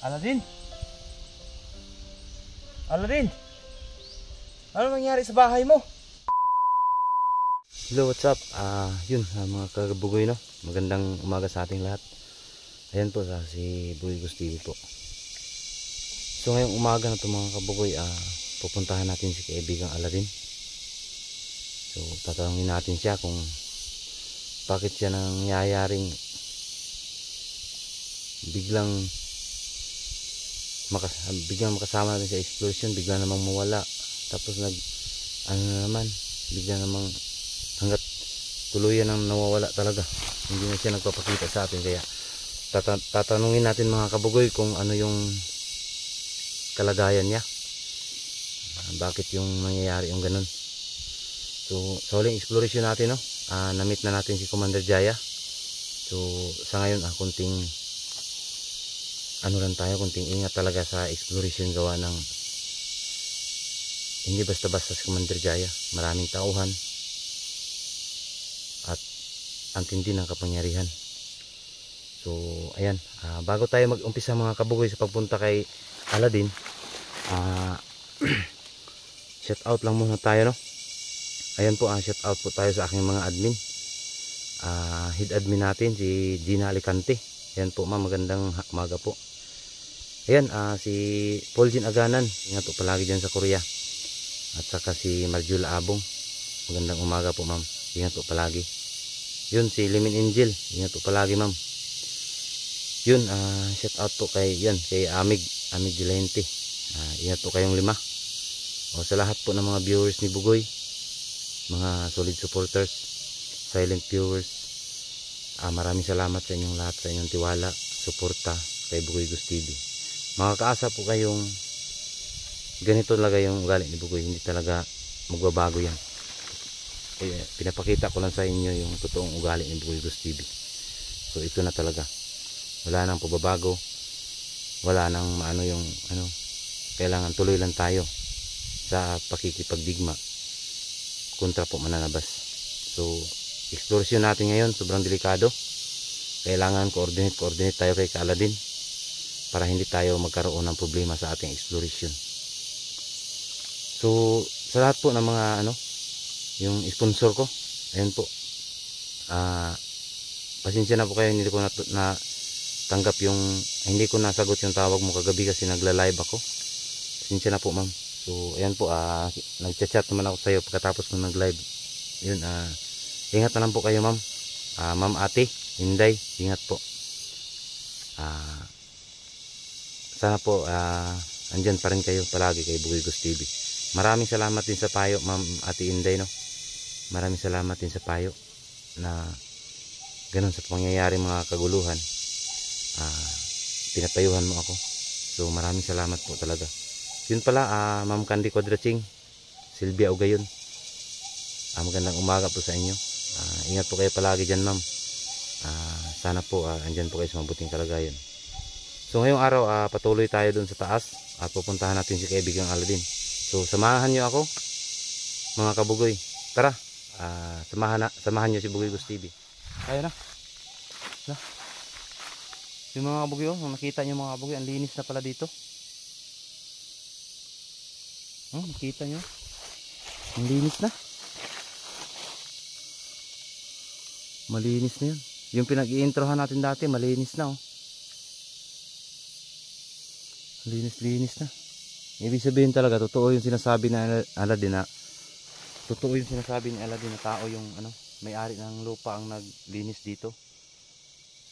Aladin? Aladin? Ano nangyari sa bahay mo? Hello, what's up? Yun, mga kabugoy, no? Magandang umaga sa ating lahat. Ayan po, si Bugoy Gus TV po. So ngayong umaga na ito mga kabugoy, pupuntahan natin si kaibigang Aladin. So tatanungin natin siya kung bakit siya nangyayaring biglang makasama natin sa explosion, bigla namang mawala. Tapos bigla namang hanggat tuluyan nang nawawala talaga, hindi na siya nagpapakita sa atin. Kaya tatanungin natin mga kabugoy kung ano yung kalagayan niya, bakit yung nangyayari yung ganun. So sa huling exploration natin, no, na-meet na natin si Commander Jaya. So sa ngayon kunting kunting ingat talaga sa exploration, gawa ng hindi basta-basta si Commander Jaya. Maraming tauhan at ang tindi ng kapangyarihan. So ayan, bago tayo mag-umpisa mga kabugoy sa pagpunta kay Aladin, shout out lang muna tayo, no. Ayan po, shout out po tayo sa aking mga admin. Head admin natin si Gina Alicante. Ayan po ma'am, magandang umaga po. Ayan, si Paulgin Aganan, ingat po palagi dyan sa Korea. At saka si Marjula Abong, magandang umaga po ma'am, ingat po palagi. Yun, si Limin Angel, ingat po palagi ma'am. Yun, shout out po kay Amig Dilente. Ingat po kayong 5. O sa lahat po ng mga viewers ni Bugoy, mga solid supporters, silent viewers, maraming salamat sa inyong lahat, sa inyong tiwala, suporta kay Bugoy Gus TV. Makakaasa po kayong ganito talaga yung ugali ni Bugoy, hindi talaga magbabago yan. Pinapakita ko lang sa inyo yung totoong ugali ni Bugoy Gus TV. So ito na talaga, wala nang pagbabago, wala nang kailangan tuloy lang tayo sa pakikipagdigma kontra po mananabas. So exploration natin ngayon sobrang delikado, kailangan coordinate tayo kay Aladin para hindi tayo magkaroon ng problema sa ating exploration. So sa lahat po ng mga yung sponsor ko, ayun po, pasensya na po kayo, hindi ko tanggap yung hindi ko nasagot yung tawag mo kagabi kasi nagla-live ako. Pasensya na po ma'am. So ayan po, nagchat-chat naman ako sa iyo pagkatapos ng nag-live. Yun, ingat na lang po kayo ma'am. Ma'am Ate Inday, ingat po. Sana po andyan pa rin kayo palagi kay Bugoy Gus TV. Maraming salamat din sa payo ma'am Ate Inday, no. Maraming salamat din sa payo na ganun sa pangyayari mga kaguluhan. Pinapayuhan mo ako. So maraming salamat po talaga. Yun pala, ma'am Candy Quadraching, Silvia Ugayon, magandang umaga po sa inyo. Ingat po kayo palagi dyan ma'am. Sana po andyan po kayo sa mabuting kalagayan. So ngayong araw, patuloy tayo dun sa taas at pupuntahan natin si kaibigang Aladin. So samahan nyo ako mga kabugoy. Tara, samahan nyo si Bugoy Gus TV. Tayo na. Yung mga kabugoy, nakita nyo mga kabugoy, ang linis na pala dito. Nakita nyo, ang linis na. Malinis na yun. Yung pinag-i-introhan natin dati, malinis na. Linis na. Ibig sabihin talaga, totoo yung sinasabi ni Aladin na tao yung may-ari ng lupa ang naglinis dito.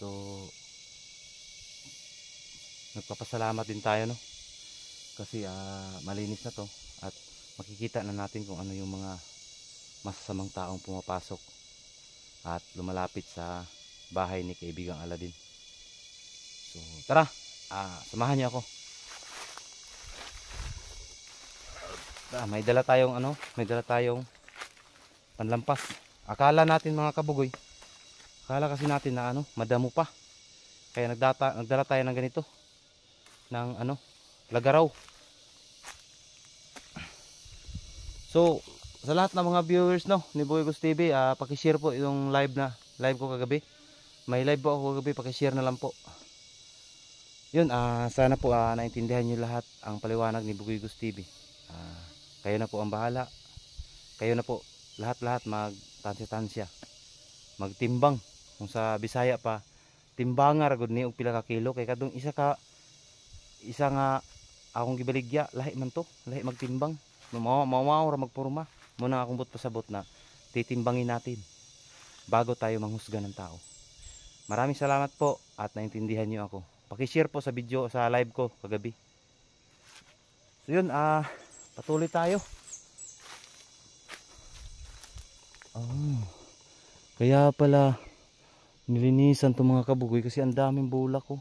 So nagpapasalamat din tayo, no, kasi malinis na to at makikita na natin kung ano yung mga masasamang taong pumapasok at lumalapit sa bahay ni kaibigang Aladin. So tara, samahan niyo ako. May dala tayong panlampas. Akala natin mga kabugoy, kasi natin na madamo pa, kaya nagdala tayo ng ganito, ng lagaraw. So sa lahat ng mga viewers ni Bugoy Gus TV, paki-share po yung live ko kagabi. May live po ako kagabi, paki-share na lang po. Yun, sana po naintindihan nyo lahat ang paliwanag ni Bugoy Gus TV. Kayo na po ang bahala. Kayo na po lahat-lahat magtansya-tansya. Magtimbang. Kung sa Bisaya pa, timbangar gud ni og pila ka kilo kay kadung isa nga akong gibaligya lahi man to, lahi magtimbang. Mao ra magpurma. Muna akong pasabot na titimbangin natin bago tayo manghusga ng tao. Maraming salamat po at naintindihan niyo ako. Paki-share po sa video sa live ko kagabi. So yun, patuloy tayo. Kaya pala nilinisan to mga kabugoy kasi ang daming bulak ko.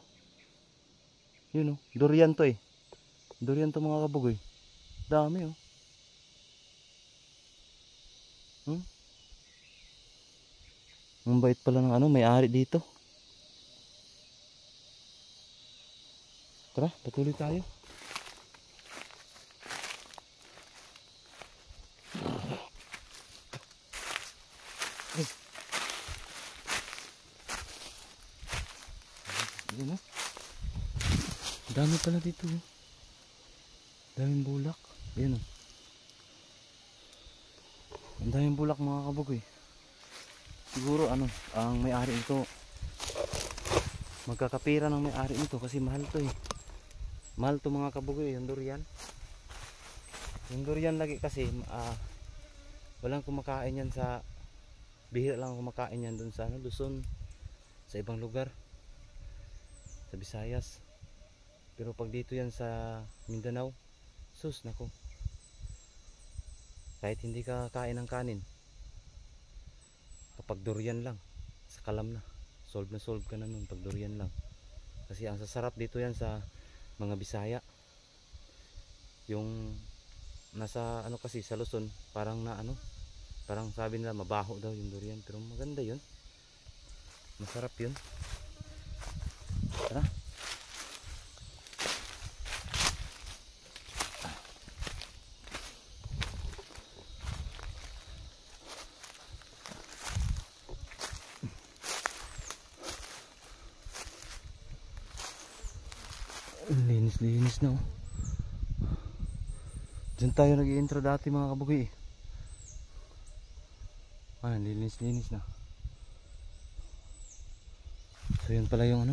Yun durian to Durian to mga kabugoy. Dami Ang bait pala ng may-ari dito. Tara, patuloy tayo. Ayan dami pala dito daming bulak. Ayan ang daming bulak mga kabugoy. Siguro ang may-ari nito, magkakapira ng may-ari nito kasi mahal to mahal to mga kabugoy. Yung durian lagi kasi walang kumakain yan bihira lang kumakain yan dun sa Luzon, sa ibang lugar, sa Visayas. Pero pag dito yan sa Mindanao, sus nako, kahit hindi ka kain ng kanin, kapag durian lang, sa kalam na solve ka na nun pag durian lang. Kasi ang sasarap dito yan sa mga Bisaya. Yung nasa kasi sa Luzon, parang parang sabi nila mabaho daw yung durian, pero maganda yun, masarap yun. Tara. Linis na Diyan tayo nag-i-intro dati mga kabugoy linis na. So yun pala yung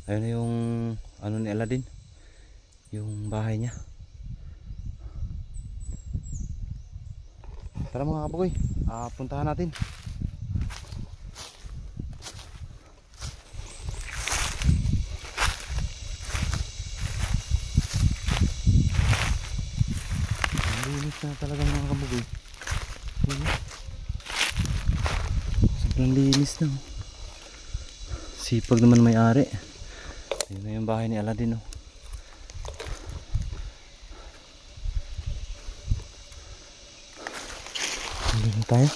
ayun na yung ni Aladdin, yung bahay niya. Tara mga kabugoy, puntahan natin. Linis na talaga mga kabugoy. Sobrang linis na sipag naman may-ari. Ayun na yung bahay ni Aladdin Ayun tayo.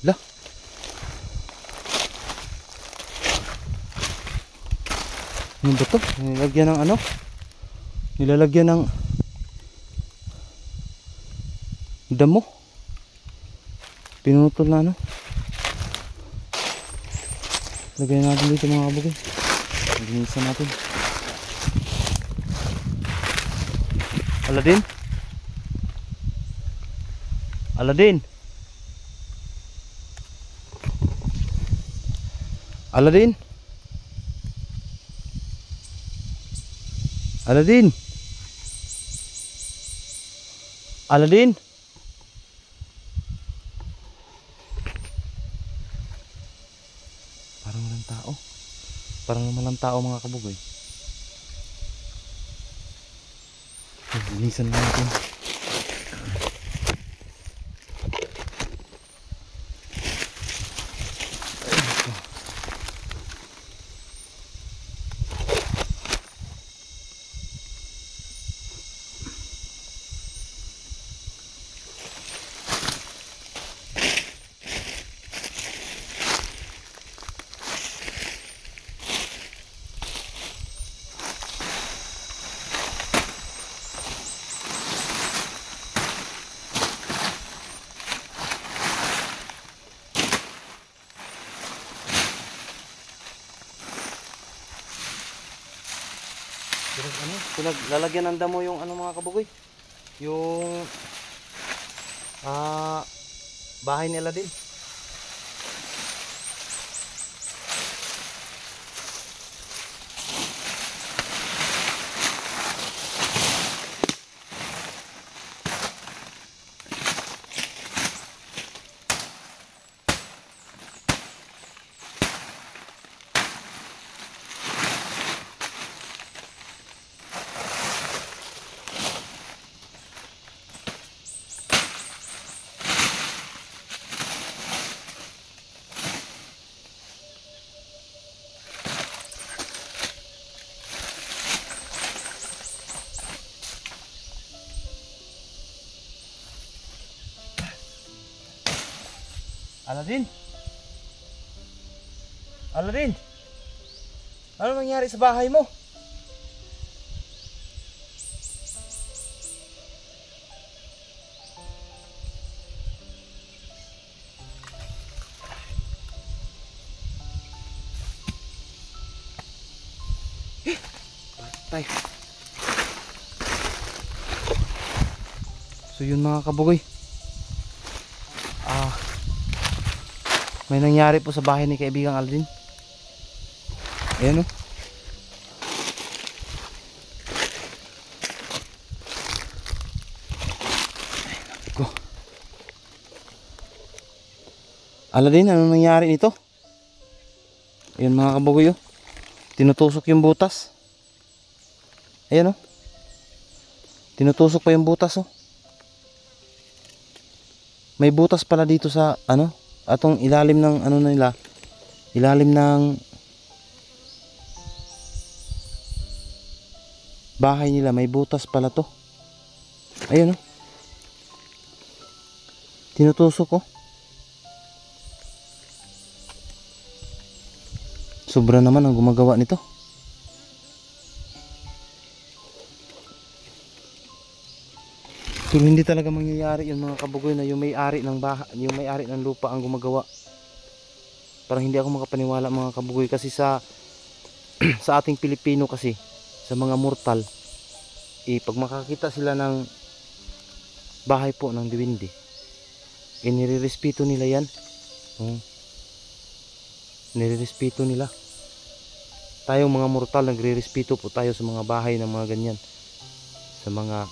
Lah. Ano ba to? Nilalagyan ng nilalagyan ng damo. Pinutol na lagyan natin dito mga kabugoy. Linisan natin. Aladdin? Aladdin? Aladdin? Aladdin? Aladdin? Parang walang tao. Parang walang tao mga kabugoy. Linisan natin. Lalagyan ng damo yung ano mga kabugoy. Yung bahay nila din. Aladin? Aladin? Ano nangyari sa bahay mo? Patay. So yun mga kabugoy. May nangyari po sa bahay ni kaibigang Aldin. Ayan o. Ko. Aldin, ano nangyari nito? Ayan mga kabugoy o. Tinutusok yung butas. Ayan o. Tinutusok pa yung butas o. May butas pala dito sa ano, atong ilalim ng ano nila, ilalim ng bahay nila, may butas pala to. Ayun o. Tinutusok o. Sobra naman ang gumagawa nito. Pero hindi talaga mangyayari yung mga kabugoy na yung may-ari ng bahay, yung may-ari ng lupa ang gumagawa. Parang hindi ako makapaniwala mga kabugoy kasi sa sa ating Pilipino kasi, sa mga mortal, pag makakita sila ng bahay po ng diwindi, nire-respeto nila yan. Nire-respeto nila. Tayong mga mortal, nagre-respeto po tayo sa mga bahay ng mga ganyan, sa mga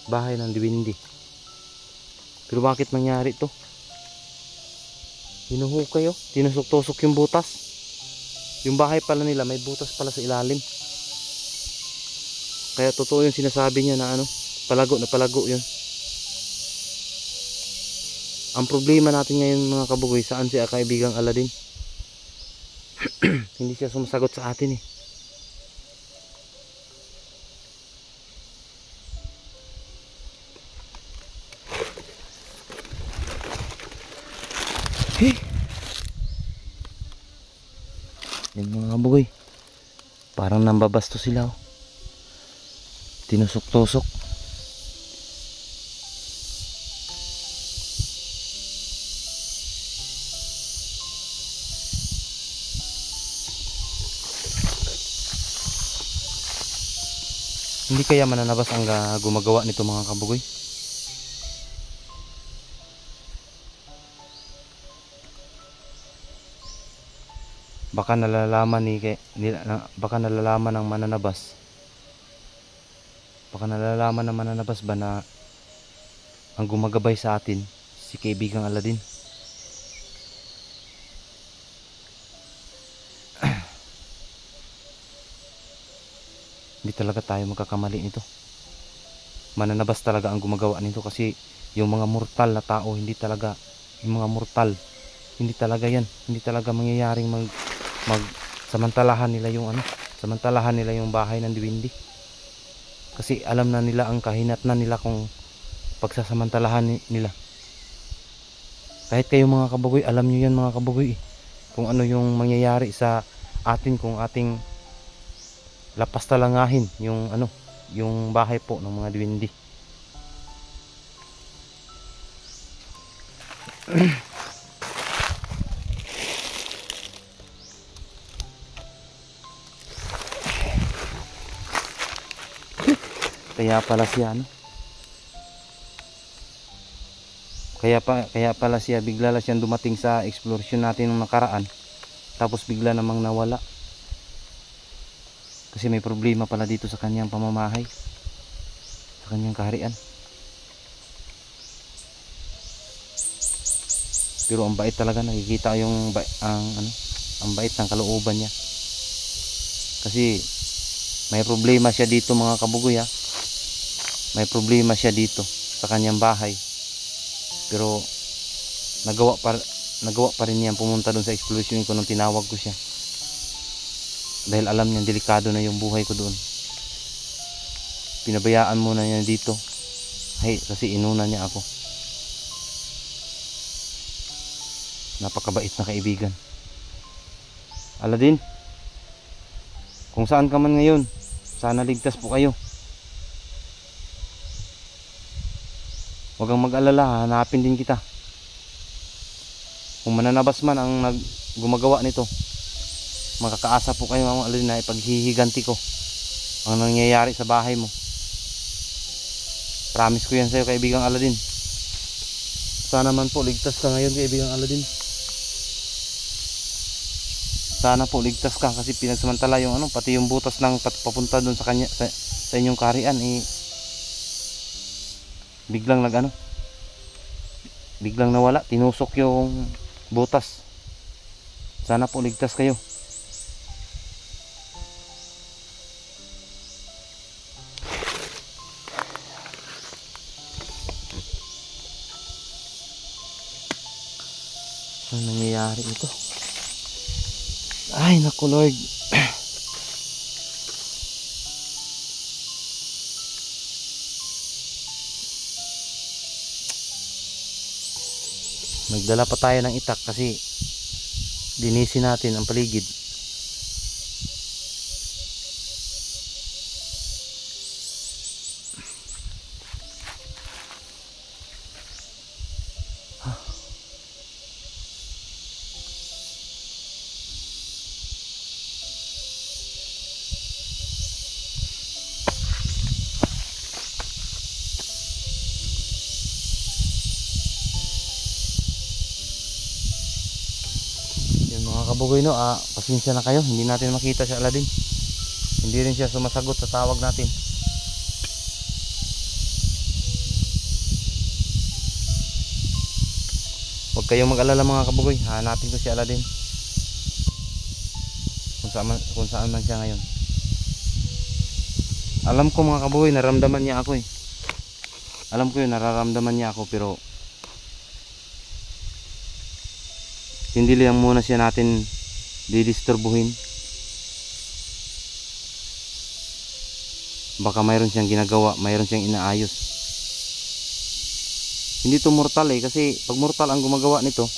bahay ng diwindi. Pero bakit nangyari to? Hinuhukay o. Tinusok-tusok yung butas. Yung bahay pala nila may butas pala sa ilalim. Kaya totoo yung sinasabi niya na ano, palago na palago yun. Ang problema natin ngayon mga kabugoy, saan si kaibigang Aladin? Hindi siya sumasagot sa atin eh. Yung mga kabugoy, parang nambabasto sila oh. Tinusok-tusok. Hindi kaya mananabas ang gumagawa nito mga kabugoy? Baka nalalaman baka nalalaman ng mananabas. Baka nalalaman ng mananabas ba na ang gumagabay sa atin si kaibigang Aladin. Hindi talaga tayo magkakamali nito. Mananabas talaga ang gumagawa nito kasi yung mga mortal na tao, hindi talaga, yung mga mortal, hindi talaga yan, hindi talaga mangyayaring samantalahan nila yung ano, samantalahan nila yung bahay ng diwindi. Kasi alam na nila ang kahinatnan nila kung pagsasamantalahan nila. Kahit kayo mga kabugoy, alam nyo yan mga kabugoy kung ano yung mangyayari sa atin kung ating lapas talangahin yung ano, yung bahay po ng mga diwindi. kaya pala siya ano. Kaya pala siya bigla lang siyang dumating sa exploration natin nung nakaraan. Tapos bigla namang nawala. Kasi may problema pala dito sa kanyang pamamahay. Sa kanyang kaharian. Pero ang bait talaga, nakikita yung ang bait ng kalooban niya. Kasi may problema siya dito mga kabugoy ha. May problema siya dito sa kanyang bahay. Pero nagawa pa rin niya pumunta doon sa exploration ko nung tinawag ko siya. Dahil alam niya delikado na yung buhay ko doon. Pinabayaan muna niya dito. Kasi inuna niya ako. Napakabait na kaibigan. Aladdin, kung saan ka man ngayon, sana ligtas po kayo. Huwag kang mag-alala, hanapin din kita. Kung mananabas man ang gumagawa nito, makakaasa po kayo mga Aladdin na ipaghihiganti ko ang nangyayari sa bahay mo. Promise ko yan sa iyo kaibigang Aladdin. Sana man po ligtas ka ngayon kaibigang Aladdin. Sana po ligtas ka kasi pinagsamantala yung pati yung butas ng papunta doon sa kanya sa inyong kaharian biglang biglang nawala, tinusok yung butas. Sana po ligtas kayo. Ano nangyayari ito? Ay naku Lord. Nagdala pa tayo ng itak kasi linisin natin ang paligid. Kabugoy no, pasensya na kayo, hindi natin makita si Aladdin. Hindi rin siya sumasagot sa tawag natin. Huwag kayong mag-alala mga kabugoy, hanapin ko si Aladdin. Kung saan man siya ngayon. Alam ko mga kabugoy, nararamdaman niya ako Alam ko yun, nararamdaman niya ako pero hindi lang muna siya natin didisturbuhin. Baka mayroon siyang ginagawa, mayroon siyang inaayos. Hindi to mortal kasi pag mortal ang gumagawa nito,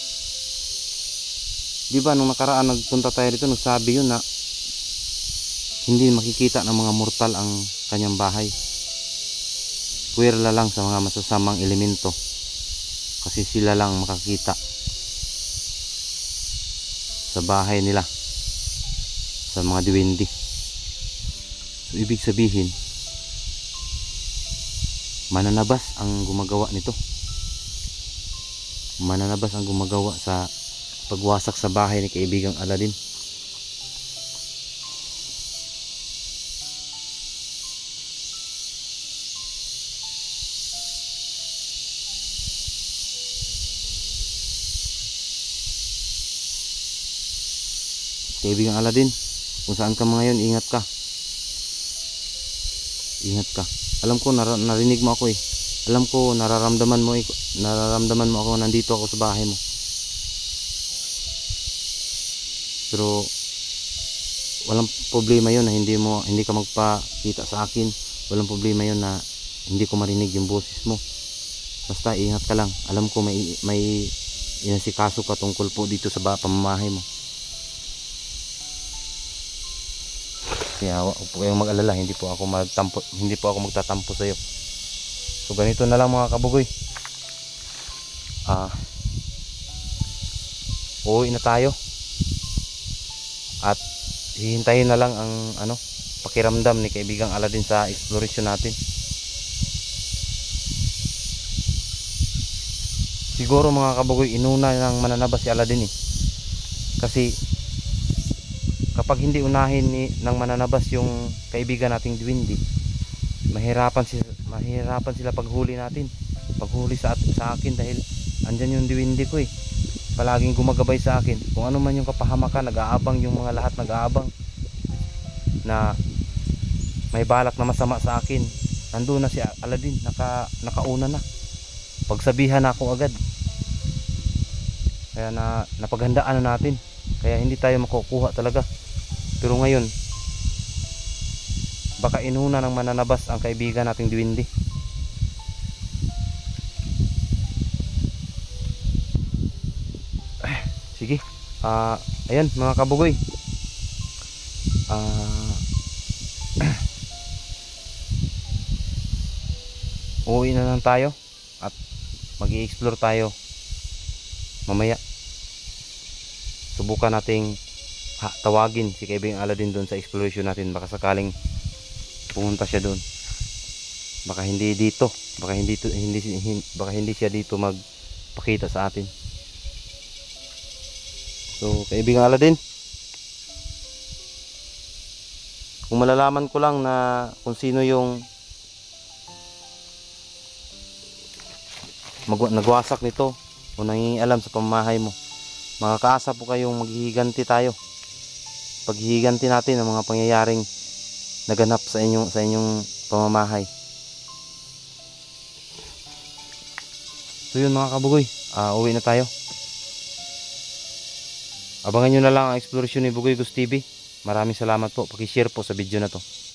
di ba nung nakaraan nagpunta tayo dito, nagsabi yun na hindi makikita ng mga mortal ang kanyang bahay. Puwerla lang sa mga masasamang elemento kasi sila lang makakita sa bahay nila, sa mga diwindi. So ibig sabihin mananabas ang gumagawa nito. Mananabas ang gumagawa sa pagwasak sa bahay ni kaibigang Aladdin. Kaibigang Aladdin, kung saan ka ngayon, ingat ka. Ingat ka. Alam ko narinig mo ako Alam ko nararamdaman mo ako, nandito ako sa bahay mo. Pero walang problema 'yon na hindi ka magpakita sa akin. Walang problema 'yon na hindi ko marinig yung boses mo. Basta ingat ka lang. Alam ko may inasikaso ka tungkol po dito sa pamamahay mo. Kaya huwag po kayong mag-alala, hindi po ako magtatampo sa iyo. So ganito na lang mga kabugoy. Uuwi na tayo. At hihintayin na lang ang pakiramdam ni kaibigang Aladdin sa exploration natin. Siguro mga kabugoy, inuna ng mananabas si Aladin eh. Kasi kapag hindi unahin ng mananabas yung kaibigan nating Duwindi, mahirapan sila paghuli natin. Paghuli sa akin dahil andyan yung Duwindi ko eh. Palaging gumagabay sa akin. Kung ano man yung kapahamakan, nag-aabang yung mga lahat, nag-aabang na may balak na masama sa akin. Nandun na si Aladin, nakauna na. Pagsabihan na ako agad. Kaya napaghandaan na natin. Kaya hindi tayo makukuha talaga. Pero ngayon, baka inuna ng mananabas ang kaibigan nating Duwindi. Sige. Ayan mga kabugoy. Uuwi na lang tayo at mag-i-explore tayo mamaya. Subukan nating tawagin si kaibigang Aladin doon sa exploration natin. Baka sakaling pumunta siya doon. Baka hindi dito. Baka hindi siya dito magpakita sa atin. So, kaibigang Aladin, kung malalaman ko lang na kung sino yung nagwasak nito o nangingialam sa pamamahay mo, makakaasa po kayong maghihiganti tayo. Paghihiganti natin ang mga pangyayaring naganap sa inyong pamamahay. So yun mga kabugoy, uwi na tayo. Abangan nyo na lang ang exploration ni Bugoy Gus TV. Maraming salamat po. Paki-share po sa video na to.